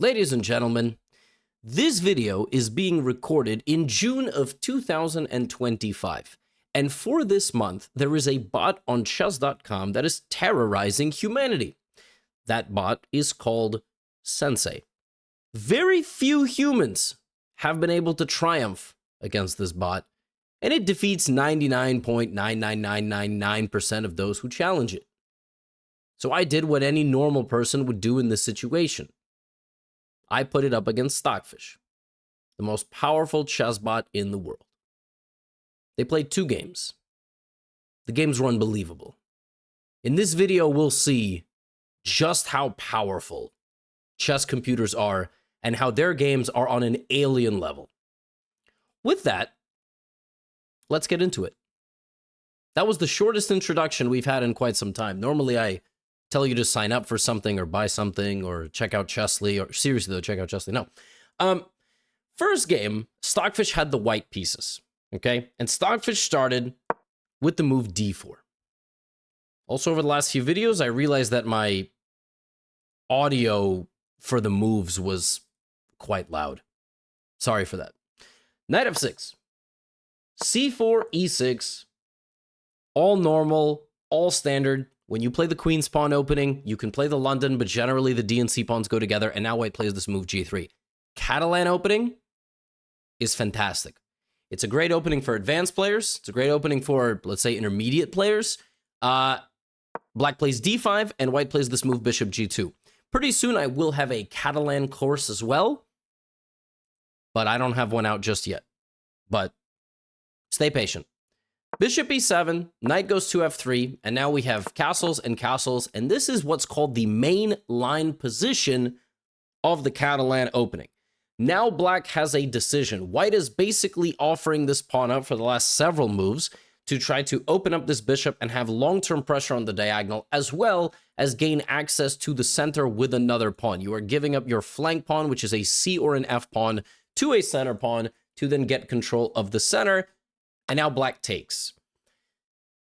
Ladies and gentlemen, this video is being recorded in June of 2025. And for this month, there is a bot on chess.com that is terrorizing humanity. That bot is called SENSEI. Very few humans have been able to triumph against this bot, and it defeats 99.99999% of those who challenge it. So I did what any normal person would do in this situation. I put it up against STOCKFISH, the most powerful chess bot in the world. They played 2 games. The games were unbelievable. In this video, we'll see just how powerful chess computers are and how their games are on an alien level. With that, let's get into it. That was the shortest introduction we've had in quite some time. Normally, I tell you to sign up for something or buy something or check out Chessly, or seriously though, check out Chessly. No. First game, STOCKFISH had the white pieces, okay? And STOCKFISH started with the move d4. Also, over the last few videos, I realized that my audio for the moves was quite loud. Sorry for that. Knight f6. c4, e6. All normal, all standard. When you play the queen's pawn opening, you can play the London, but generally the D and C pawns go together, and now white plays this move g3. Catalan opening is fantastic. It's a great opening for advanced players. It's a great opening for, let's say, intermediate players. Black plays d5, and white plays this move bishop g2. Pretty soon I will have a Catalan course as well, but I don't have one out just yet. But stay patient. Bishop e7, knight goes to f3, and now we have castles and castles, and this is what's called the main line position of the Catalan opening. Now black has a decision. White is basically offering this pawn up for the last several moves to try to open up this bishop and have long-term pressure on the diagonal, as well as gain access to the center with another pawn. You are giving up your flank pawn, which is a C or an F pawn, to a center pawn to then get control of the center. And now black takes.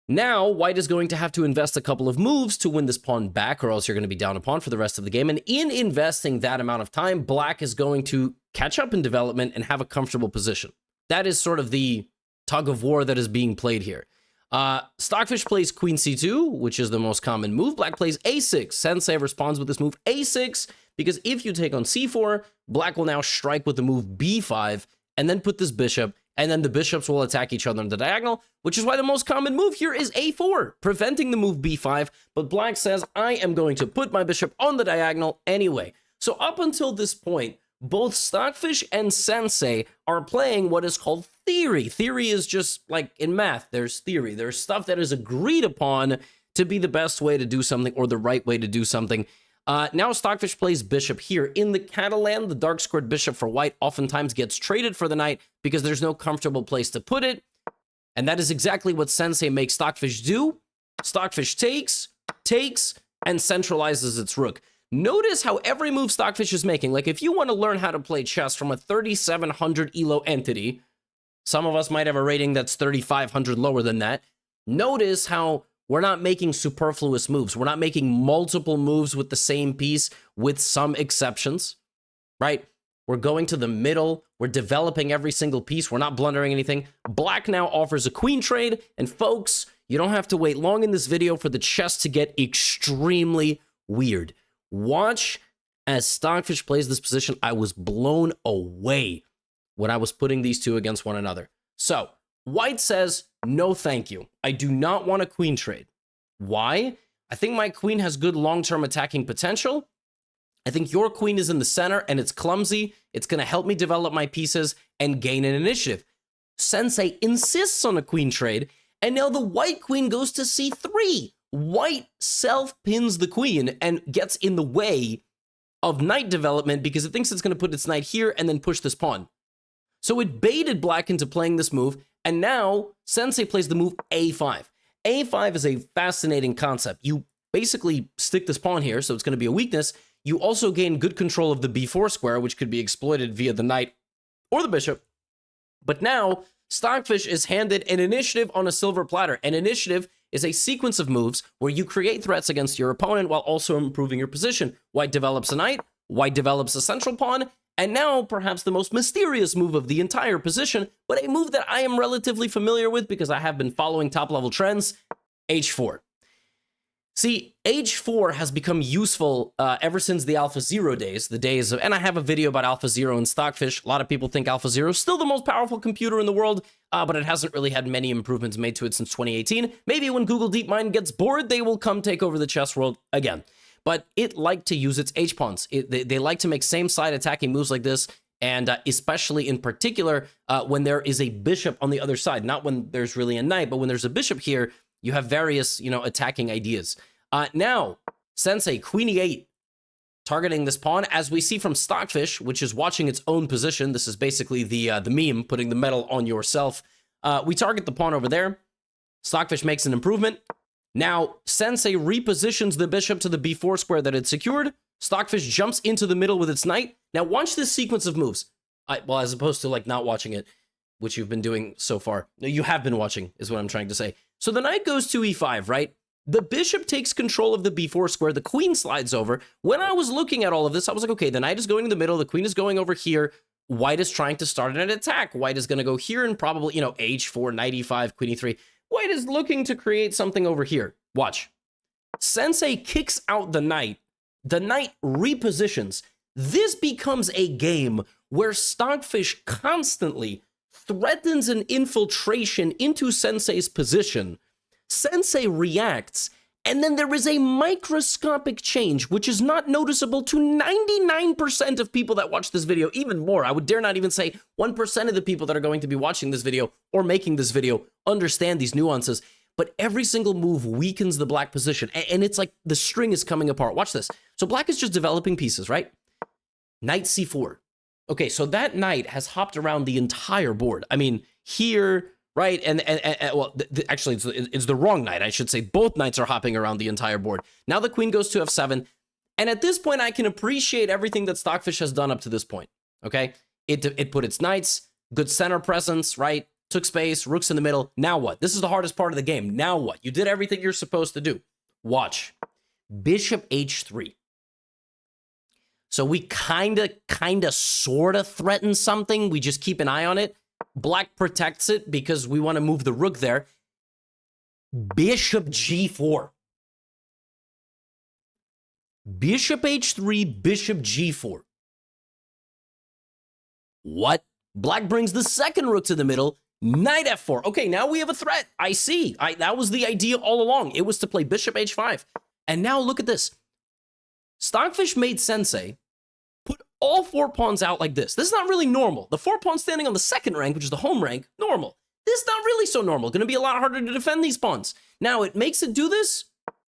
Now, white is going to have to invest a couple of moves to win this pawn back, or else you're going to be down a pawn for the rest of the game. And in investing that amount of time, black is going to catch up in development and have a comfortable position. That is sort of the tug of war that is being played here. STOCKFISH plays queen c2, which is the most common move. Black plays a6. SENSEI responds with this move a6, because if you take on c4, black will now strike with the move b5, and then put this bishop, and then the bishops will attack each other on the diagonal, which is why the most common move here is a4, preventing the move b5, but black says, I am going to put my bishop on the diagonal anyway. So up until this point, both STOCKFISH and SENSEI are playing what is called theory. Theory is just like in math, there's theory. There's stuff that is agreed upon to be the best way to do something or the right way to do something. Now STOCKFISH plays bishop here. In the Catalan, the dark squared bishop for white oftentimes gets traded for the knight because there's no comfortable place to put it. And that is exactly what SENSEI makes STOCKFISH do. STOCKFISH takes, and centralizes its rook. Notice how every move STOCKFISH is making. Like, if you want to learn how to play chess from a 3,700 ELO entity, some of us might have a rating that's 3,500 lower than that. Notice how we're not making superfluous moves. We're not making multiple moves with the same piece, with some exceptions, right? We're going to the middle. We're developing every single piece. We're not blundering anything. Black now offers a queen trade. And folks, you don't have to wait long in this video for the chess to get extremely weird. Watch as STOCKFISH plays this position. I was blown away when I was putting these two against one another. So white says, no, thank you. I do not want a queen trade. Why? I think my queen has good long-term attacking potential. I think your queen is in the center and it's clumsy. It's going to help me develop my pieces and gain an initiative. SENSEI insists on a queen trade, and now the white queen goes to c3. White self-pins the queen and gets in the way of knight development because it thinks it's going to put its knight here and then push this pawn. So it baited black into playing this move, and now SENSEI plays the move a5. a5 is a fascinating concept. You basically stick this pawn here, so it's going to be a weakness. You also gain good control of the b4 square, which could be exploited via the knight or the bishop. But now STOCKFISH is handed an initiative on a silver platter. An initiative is a sequence of moves where you create threats against your opponent while also improving your position. White develops a knight, White develops a central pawn, and now perhaps the most mysterious move of the entire position, but a move that I am relatively familiar with because I have been following top-level trends, h4. See, h4 has become useful ever since the AlphaZero days, and I have a video about AlphaZero and Stockfish. A lot of people think AlphaZero is still the most powerful computer in the world, but it hasn't really had many improvements made to it since 2018. Maybe when Google DeepMind gets bored, they will come take over the chess world again. But it liked to use its h-pawns. They like to make same-side attacking moves like this, and especially in particular when there is a bishop on the other side. Not when there's really a knight, but when there's a bishop here, you have various, attacking ideas. Now, Sensei, queen e8, targeting this pawn, as we see from Stockfish, which is watching its own position. This is basically the meme, putting the medal on yourself. We target the pawn over there. Stockfish makes an improvement. Now, Sensei repositions the bishop to the b4 square that it secured. Stockfish jumps into the middle with its knight. Now, watch this sequence of moves. Well, as opposed to, like, not watching it, which you've been doing so far. No, you have been watching, is what I'm trying to say. So the knight goes to e5, right? The bishop takes control of the b4 square. The queen slides over. When I was looking at all of this, I was like, okay, the knight is going in the middle. The queen is going over here. White is trying to start an attack. White is going to go here and probably, h4, knight e5, queen e3. White is looking to create something over here. Watch. Sensei kicks out the knight. The knight repositions. This becomes a game where Stockfish constantly threatens an infiltration into Sensei's position. Sensei reacts, and then there is a microscopic change, which is not noticeable to 99% of people that watch this video, even more. I would dare not even say 1% of the people that are going to be watching this video or making this video understand these nuances. But every single move weakens the black position, and it's like the string is coming apart. Watch this. So black is just developing pieces, right? Knight c4. Okay, so that knight has hopped around the entire board. I mean, here, right? And well, actually, it's the wrong knight. I should say both knights are hopping around the entire board. Now the queen goes to f7. And at this point, I can appreciate everything that Stockfish has done up to this point, okay? It put its knights, good center presence, right? Took space, rooks in the middle. Now what? This is the hardest part of the game. Now what? You did everything you're supposed to do. Watch. Bishop h3. So we kind of, sort of threaten something. We just keep an eye on it. Black protects it because we want to move the rook there. Bishop g4. Bishop h3, bishop g4. What? Black brings the second rook to the middle. Knight f4. Okay, now we have a threat. I see. That was the idea all along. It was to play bishop h5. And now look at this. Stockfish made Sensei put all 4 pawns out like this. This is not really normal. The 4 pawns standing on the second rank, which is the home rank, normal. This is not really so normal. Going to be a lot harder to defend these pawns. Now, it makes it do this,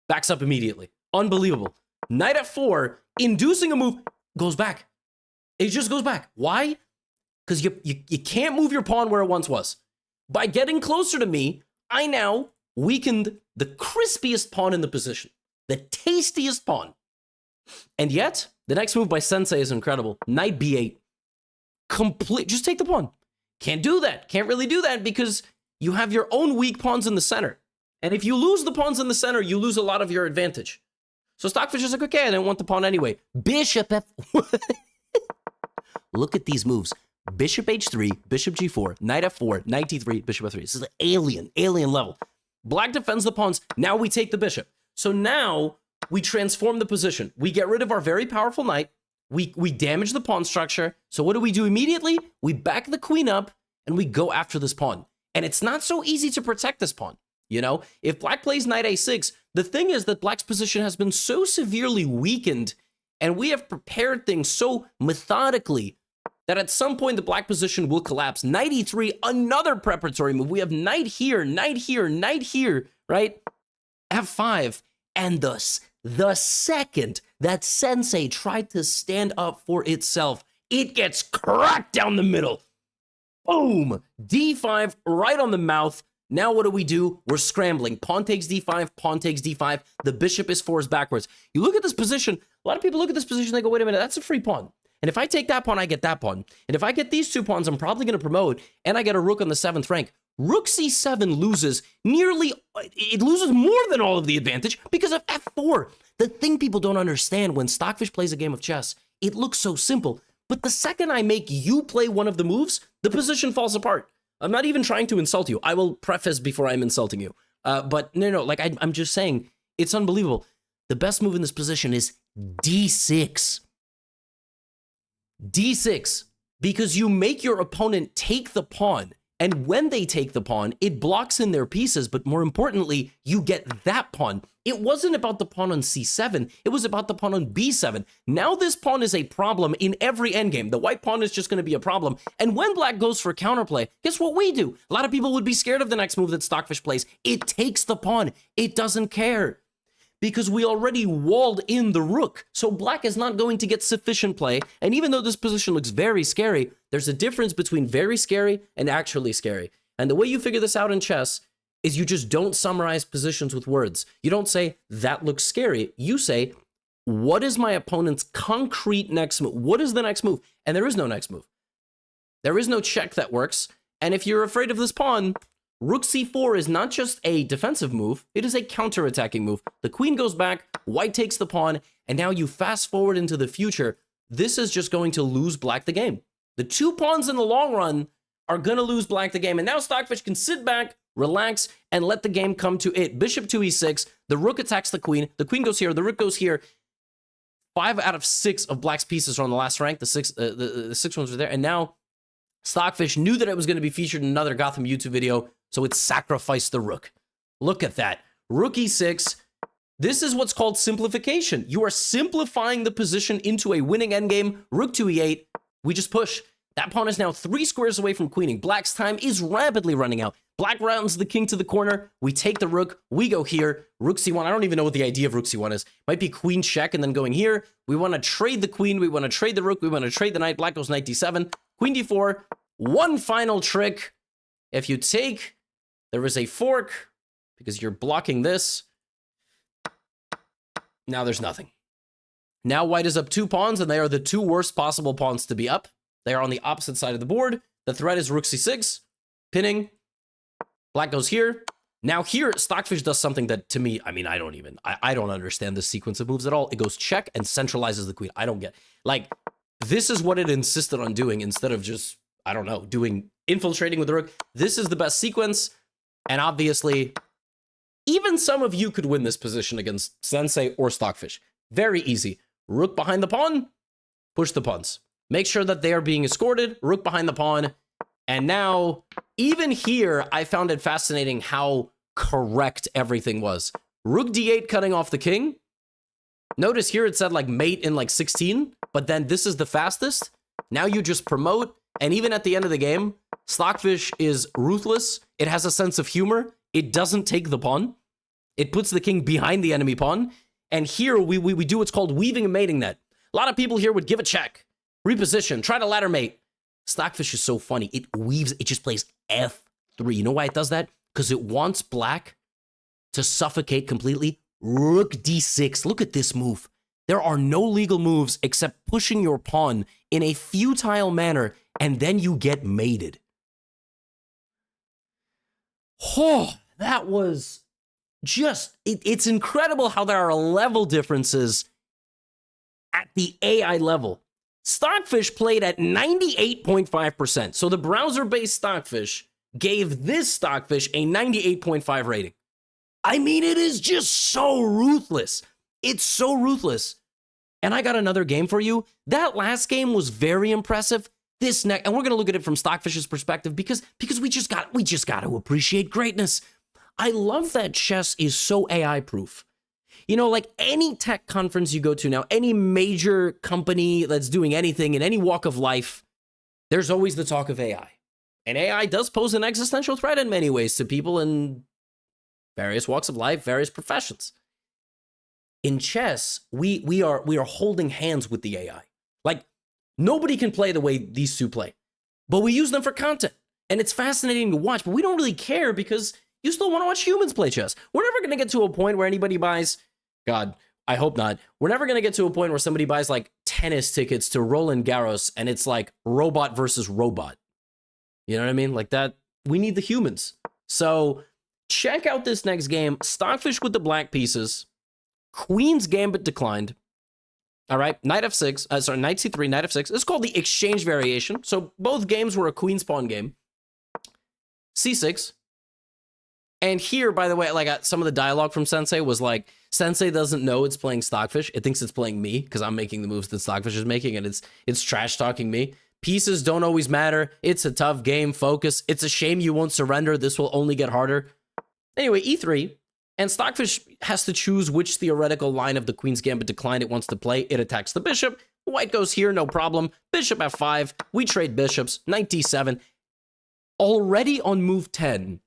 backs up immediately. Unbelievable. Knight f4, inducing a move, goes back. It just goes back. Why? Because you can't move your pawn where it once was. By getting closer to me, I now weakened the crispiest pawn in the position. The tastiest pawn. And yet, the next move by Sensei is incredible. Knight b8. Just take the pawn. Can't do that. Can't really do that because you have your own weak pawns in the center. And if you lose the pawns in the center, you lose a lot of your advantage. So Stockfish is like, okay, I didn't want the pawn anyway. Bishop f... Look at these moves. Bishop h3, bishop g4, knight f4, knight d3, bishop f3. This is an alien level. Black defends the pawns. Now we take the bishop. So now we transform the position. We get rid of our very powerful knight. We damage the pawn structure. So what do we do immediately? We back the queen up and we go after this pawn. And it's not so easy to protect this pawn. You know, if black plays knight a6, the thing is that black's position has been so severely weakened and we have prepared things so methodically that at some point the black position will collapse. Knight e3, another preparatory move. We have knight here, knight here, knight here, right? f5. And thus, the second that Sensei tried to stand up for itself, it gets cracked down the middle. Boom! d5 right on the mouth. Now what do? We're scrambling. Pawn takes d5, pawn takes d5. The bishop is forced backwards. You look at this position. A lot of people look at this position, they go, wait a minute, that's a free pawn. And if I take that pawn, I get that pawn. And if I get these 2 pawns, I'm probably going to promote, and I get a rook on the 7th rank. Rook c7 loses it loses more than all of the advantage because of f4. The thing people don't understand when Stockfish plays a game of chess It looks so simple. But the second I make you play one of the moves, the position falls apart. I'm not even trying to insult you. I will preface before I'm insulting you. But no, like I'm just saying, it's unbelievable. The best move in this position is D6. D6, because you make your opponent take the pawn. And when they take the pawn, it blocks in their pieces, but more importantly, you get that pawn. It wasn't about the pawn on c7, it was about the pawn on b7. Now this pawn is a problem in every endgame. The white pawn is just going to be a problem. And when black goes for counterplay, guess what we do? A lot of people would be scared of the next move that Stockfish plays. It takes the pawn. It doesn't care. Because we already walled in the rook. So black is not going to get sufficient play. And even though this position looks very scary, there's a difference between very scary and actually scary. And the way you figure this out in chess is you just don't summarize positions with words. You don't say, that looks scary. You say, what is my opponent's concrete next move? What is the next move? And there is no next move. There is no check that works. And if you're afraid of this pawn, Rook c4 is not just a defensive move, it is a counter-attacking move. The queen goes back, white takes the pawn, and now you fast forward into the future. This is just going to lose black the game. The two pawns in the long run are going to lose black the game, and now Stockfish can sit back, relax, and let the game come to it. Bishop to e6, the rook attacks the queen goes here, the rook goes here. 5 out of 6 of black's pieces are on the last rank, the six ones are there, and now Stockfish knew that it was going to be featured in another Gotham YouTube video, so it sacrificed the rook. Look at that. Rook e6. This is what's called simplification. You are simplifying the position into a winning endgame. Rook to e8. We just push. That pawn is now 3 squares away from queening. Black's time is rapidly running out. Black rounds the king to the corner. We take the rook. We go here. Rook c1. I don't even know what the idea of rook c1 is. Might be queen check and then going here. We want to trade the queen. We want to trade the rook. We want to trade the knight. Black goes knight d7. Queen d4. One final trick. If you take, there is a fork because you're blocking this. Now there's nothing. Now white is up 2 pawns, and they are the 2 worst possible pawns to be up. They are on the opposite side of the board. The threat is rook c6, pinning. Black goes here. Now here, Stockfish does something that, to me, I mean, I don't understand this sequence of moves at all. It goes check and centralizes the queen. I don't get, like, this is what it insisted on doing instead of just, I don't know, doing infiltrating with the rook. This is the best sequence. And obviously, even some of you could win this position against Sensei or Stockfish. Very easy. Rook behind the pawn, push the pawns. Make sure that they are being escorted, rook behind the pawn. And now, even here, I found it fascinating how correct everything was. Rook d8 cutting off the king. Notice here it said like mate in like 16, but then this is the fastest. Now you just promote, and even at the end of the game, Stockfish is ruthless. It has a sense of humor. It doesn't take the pawn. It puts the king behind the enemy pawn. And here we do what's called weaving a mating net. A lot of people here would give a check, reposition, try to ladder mate. Stockfish is so funny. It weaves, it just plays f3. You know why it does that? Because it wants black to suffocate completely. Rook d6. Look at this move. There are no legal moves except pushing your pawn in a futile manner, and then you get mated. Oh, that was just, it's incredible how there are level differences at the AI level. Stockfish played at 98.5%. So the browser-based Stockfish gave this Stockfish a 98.5 rating. I mean, it is just so ruthless. It's so ruthless. And I got another game for you. That last game was very impressive. This next, and we're going to look at it from Stockfish's perspective because we just got to appreciate greatness. I love that chess is so AI proof. You know, like any tech conference you go to now, any major company that's doing anything in any walk of life, there's always the talk of AI. And AI does pose an existential threat in many ways to people in various walks of life, various professions. In chess, we are holding hands with the AI. Like, nobody can play the way these two play, but we use them for content. And it's fascinating to watch, but we don't really care because you still want to watch humans play chess. We're never going to get to a point where anybody buys, God, I hope not. We're never going to get to a point where somebody buys like tennis tickets to Roland Garros and it's like robot versus robot. You know what I mean? Like that, we need the humans. So check out this next game. Stockfish with the black pieces. Queen's Gambit declined. All right, knight f6, knight c3, knight f6. This is called the exchange variation. So both games were a queen's pawn game. c6. And here, by the way, like some of the dialogue from Sensei was like, Sensei doesn't know it's playing Stockfish. It thinks it's playing me because I'm making the moves that Stockfish is making, and it's trash talking me. Pieces don't always matter. It's a tough game. Focus. It's a shame you won't surrender. This will only get harder. Anyway, e3. And Stockfish has to choose which theoretical line of the Queen's Gambit decline it wants to play. It attacks the bishop. White goes here, no problem. Bishop f5. We trade bishops. Knight d7. Already on move 10,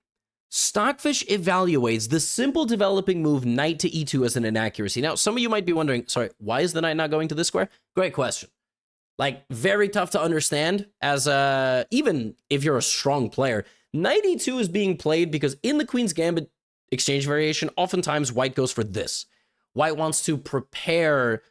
Stockfish evaluates the simple developing move knight to e2 as an inaccuracy. Now, some of you might be wondering, sorry, why is the knight not going to this square? Great question. Like, very tough to understand as even if you're a strong player. Knight e2 is being played because in the Queen's Gambit exchange variation, oftentimes white goes for this. White wants to prepare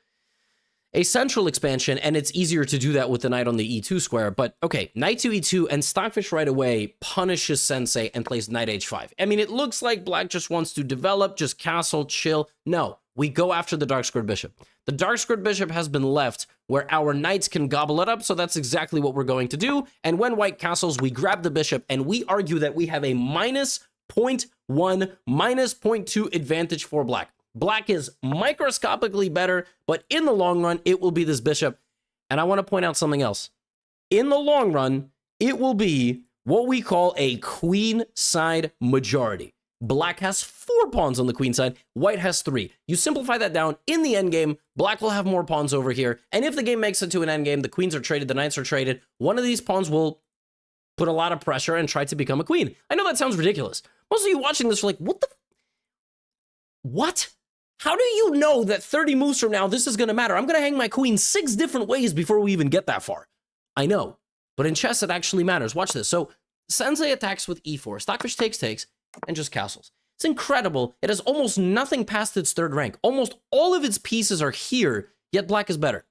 a central expansion, and it's easier to do that with the knight on the e2 square. But okay, knight to e2, and Stockfish right away punishes Sensei and plays knight h5. I mean, it looks like black just wants to develop, just castle, chill. No, we go after the dark squared bishop. The dark squared bishop has been left where our knights can gobble it up, so that's exactly what we're going to do. And when white castles, we grab the bishop, and we argue that we have a minus 0.1, minus 0.2 advantage for black. Black is microscopically better, but in the long run, it will be this bishop. And I want to point out something else. In the long run, it will be what we call a queen side majority. Black has 4 pawns on the queen side, white has 3. You simplify that down, in the endgame, black will have more pawns over here. And if the game makes it to an endgame, the queens are traded, the knights are traded, one of these pawns will put a lot of pressure and try to become a queen. I know that sounds ridiculous. Most of you watching this are like, what the? What? How do you know that 30 moves from now this is going to matter? I'm going to hang my queen 6 different ways before we even get that far. I know, but in chess it actually matters. Watch this. So Sensei attacks with e4. Stockfish takes, and just castles. It's incredible. It has almost nothing past its 3rd rank. Almost all of its pieces are here, yet black is better.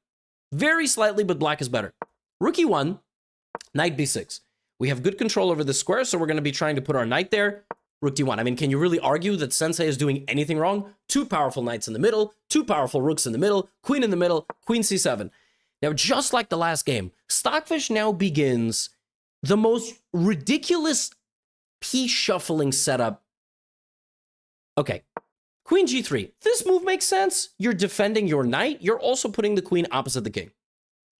Very slightly, but black is better. Rook e1, knight b6. We have good control over the square, so we're going to be trying to put our knight there. Rook d1. I mean, can you really argue that Sensei is doing anything wrong? 2 powerful knights in the middle, 2 powerful rooks in the middle, queen in the middle, queen c7. Now, just like the last game, Stockfish now begins the most ridiculous piece shuffling setup. Okay, queen g3. This move makes sense. You're defending your knight. You're also putting the queen opposite the king.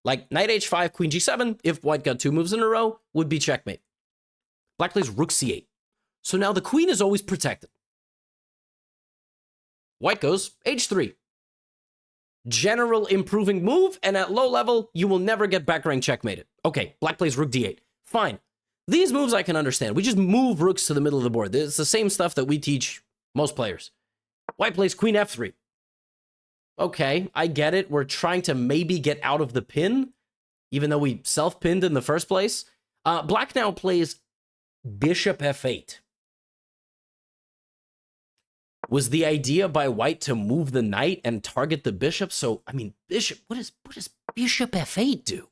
Like knight h5, queen g7, if white got 2 moves in a row, would be checkmate. Black plays rook c8. So now the queen is always protected. White goes h3. General improving move, and at low level, you will never get back rank checkmated. Okay, black plays rook d8. Fine. These moves I can understand. We just move rooks to the middle of the board. It's the same stuff that we teach most players. White plays queen f3. Okay, I get it. We're trying to maybe get out of the pin, even though we self-pinned in the first place. Black now plays bishop f8. Was the idea by white to move the knight and target the bishop? So, I mean, bishop, what does bishop f8 do?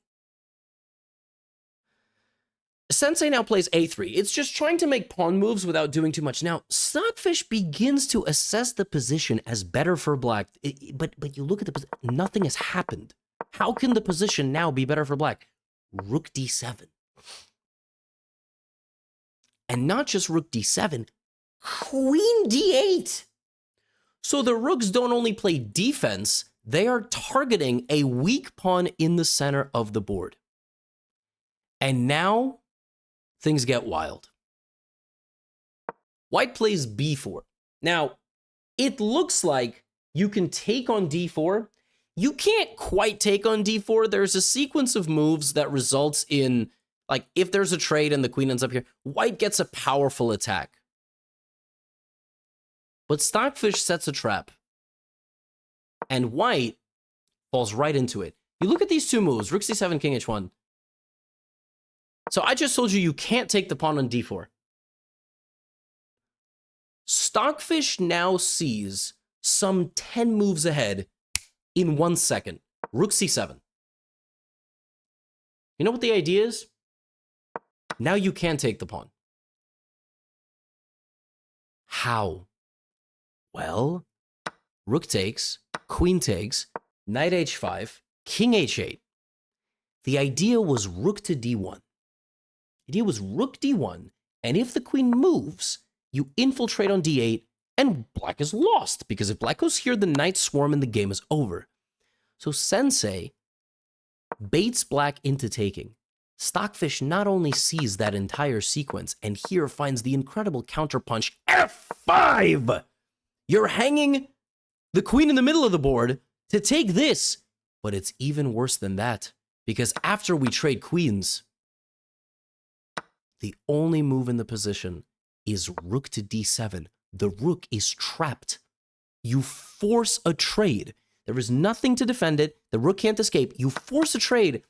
Sensei now plays a3. It's just trying to make pawn moves without doing too much. Now, Stockfish begins to assess the position as better for black. But you look at the position, nothing has happened. How can the position now be better for black? Rook d7. And not just rook d7, queen d8. So the rooks don't only play defense, they are targeting a weak pawn in the center of the board. And now things get wild. White plays b4. Now, it looks like you can take on d4. You can't quite take on d4. There's a sequence of moves that results in, like, if there's a trade and the queen ends up here, white gets a powerful attack. But Stockfish sets a trap. And white falls right into it. You look at these 2 moves, rook c7, king h1. So I just told you you can't take the pawn on d4. Stockfish now sees some 10 moves ahead in 1 second. Rook c7. You know what the idea is? Now you can take the pawn. How? Well, rook takes, queen takes, knight h5, king h8. The idea was rook to d1. The idea was rook d1, and if the queen moves, you infiltrate on d8, and black is lost, because if black goes here, the knights swarm and the game is over. So Sensei baits black into taking. Stockfish not only sees that entire sequence, and here finds the incredible counterpunch, f5! You're hanging the queen in the middle of the board to take this, but it's even worse than that, because after we trade queens, the only move in the position is rook to d7. The rook is trapped. You force a trade. There is nothing to defend it. The rook can't escape. You force a trade.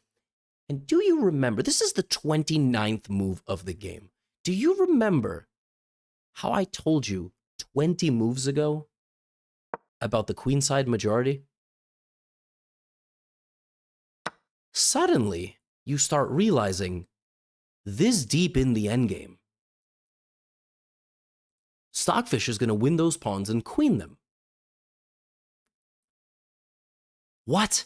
And do you remember, this is the 29th move of the game. Do you remember how I told you 20 moves ago about the queenside majority? Suddenly, you start realizing this deep in the endgame, Stockfish is going to win those pawns and queen them. What?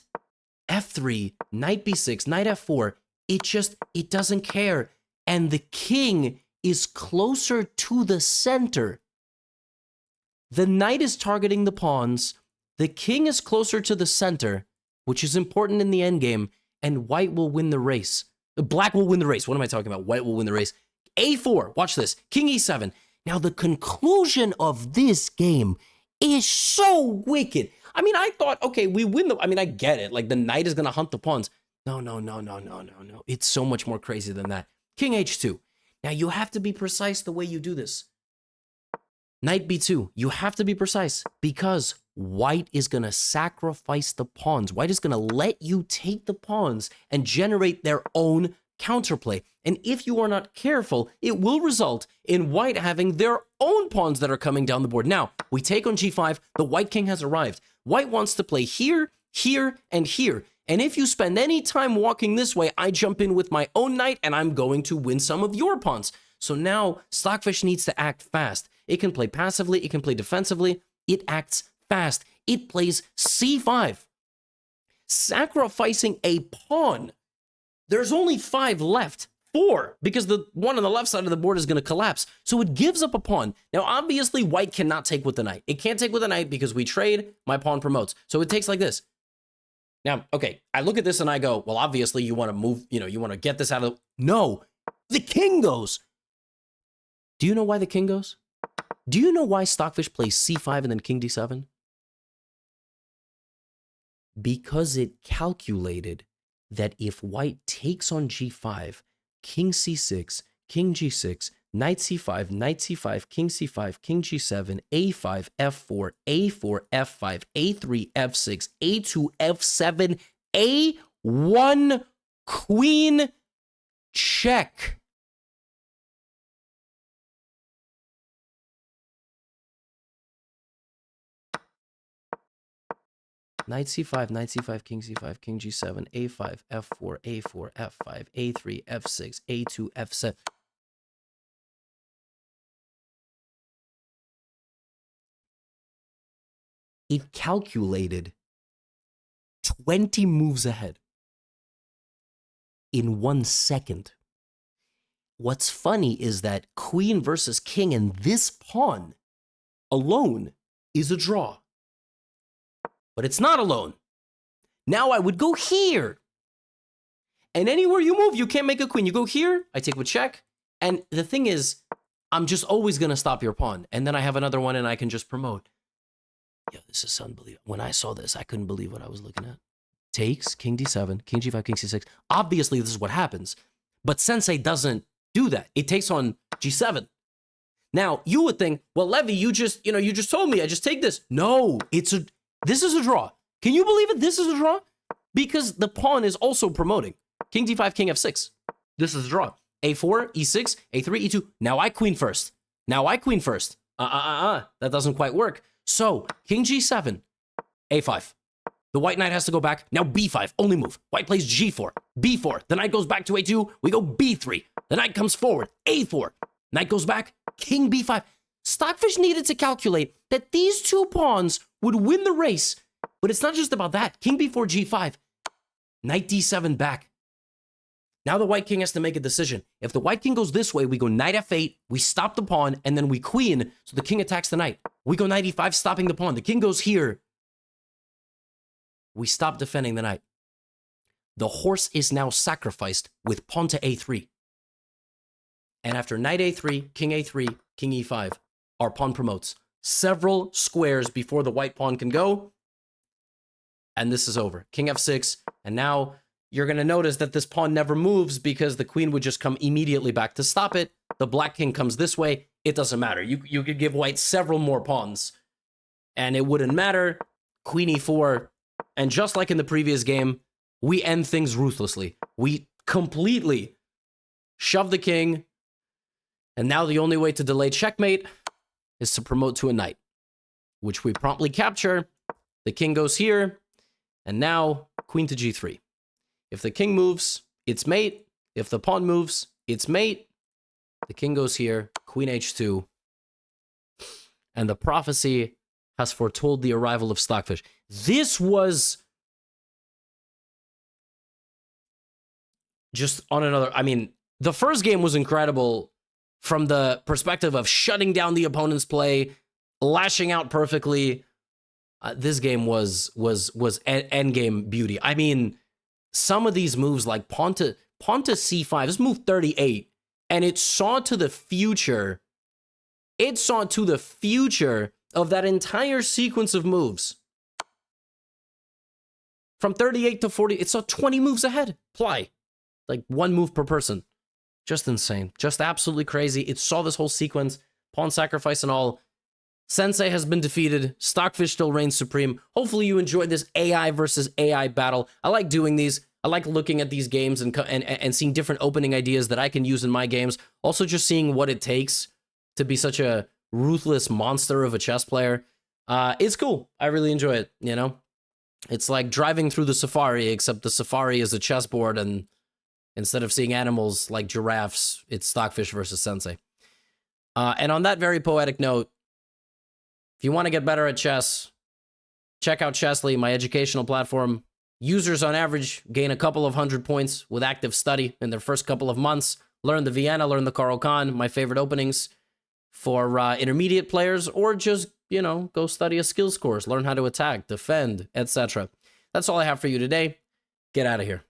F3, knight b6, knight f4. It doesn't care. And the king is closer to the center. The knight is targeting the pawns. The king is closer to the center, which is important in the endgame, and white will win the race. Black will win the race. What am I talking about? White will win the race. A4, watch this. King e7. Now, the conclusion of this game is so wicked. I mean, I thought, okay, we win I get it. Like, the knight is going to hunt the pawns. No. It's so much more crazy than that. King h2. Now, you have to be precise the way you do this. Knight b2. You have to be precise because white is going to sacrifice the pawns. White is going to let you take the pawns and generate their own counterplay. And if you are not careful, it will result in white having their own pawns that are coming down the board. Now, we take on g5. The white king has arrived. White wants to play here, here, and here. And if you spend any time walking this way, I jump in with my own knight, and I'm going to win some of your pawns. So now, Stockfish needs to act fast. It can play passively. It can play defensively. It acts fast. It plays c5. Sacrificing a pawn. There's only 5 left. 4, because the one on the left side of the board is going to collapse. So it gives up a pawn. Now, obviously, white cannot take with the knight. It can't take with the knight because we trade, my pawn promotes. So it takes like this. Now, okay, I look at this and I go, well, obviously, you want to move, you want to get this out of the... No, the king goes. Do you know why the king goes? Do you know why Stockfish plays c5 and then king d7? Because it calculated that if white takes on g5, king c6, king g6, knight c5, knight c5, king c5, king g7, a5, f4, a4, f5, a3, f6, a2, f7, a1, queen, check. Knight c5, king c5, king g7, a5, f4, a4, f5, a3, f6, a2, f7. It calculated 20 moves ahead in 1 second. What's funny is that queen versus king and this pawn alone is a draw. But it's not alone. Now I would go here. And anywhere you move, you can't make a queen. You go here, I take with check. And the thing is, I'm just always going to stop your pawn. And then I have another one and I can just promote. Yeah, this is unbelievable. When I saw this, I couldn't believe what I was looking at. Takes, king d7, king g5, king c6. Obviously, this is what happens. But Sensei doesn't do that. It takes on g7. Now, you would think, well, Levy, you just told me I just take this. No, this is a draw. Can you believe it? This is a draw? Because the pawn is also promoting. King d5, king f6. This is a draw. a4, e6, a3, e2. Now I queen first. That doesn't quite work. So, king g7, a5. The white knight has to go back. Now b5, only move. White plays g4, b4. The knight goes back to a2. We go b3. The knight comes forward, a4. Knight goes back, king b5. Stockfish needed to calculate that these 2 pawns would win the race But it's not just about that. King b4, g5. Knight d7 back. Now the white king has to make a decision. If the white king goes this way, we go knight f8, we stop the pawn, and then we queen, so the king attacks the knight. We go knight e5, stopping the pawn. The king goes here. We stop defending the knight. The horse is now sacrificed with pawn to a3. And after knight a3, king e5, our pawn promotes several squares before the white pawn can go. And this is over. King f6, and now you're going to notice that this pawn never moves because the queen would just come immediately back to stop it. The black king comes this way. It doesn't matter. You could give white several more pawns, and it wouldn't matter. Queen e4, and just like in the previous game, we end things ruthlessly. We completely shove the king, and now the only way to delay checkmate is to promote to a knight, which we promptly capture. The king goes here, and now queen to g3. If the king moves, it's mate. If the pawn moves, it's mate. The king goes here, queen h2. And the prophecy has foretold the arrival of Stockfish. This was just on another... I mean, the first game was incredible from the perspective of shutting down the opponent's play, lashing out perfectly. This game was endgame beauty. I mean... Some of these moves, like pawn to c5, this move 38, and it saw to the future. It saw to the future of that entire sequence of moves. From 38 to 40, it saw 20 moves ahead. Ply. Like one move per person. Just insane. Just absolutely crazy. It saw this whole sequence, pawn sacrifice and all. Sensei has been defeated. Stockfish still reigns supreme. Hopefully you enjoyed this AI versus AI battle. I like doing these. I like looking at these games and seeing different opening ideas that I can use in my games. Also just seeing what it takes to be such a ruthless monster of a chess player. It's cool. I really enjoy it, you know? It's like driving through the safari, except the safari is a chessboard, and instead of seeing animals like giraffes, it's Stockfish versus Sensei. And on that very poetic note, if you want to get better at chess, check out Chessly, my educational platform. Users on average gain a couple of 100 points with active study in their first couple of months. Learn the Vienna, learn the Carl Khan, my favorite openings for intermediate players, or just, you know, go study a skills course, learn how to attack, defend, etc. That's all I have for you today. Get out of here.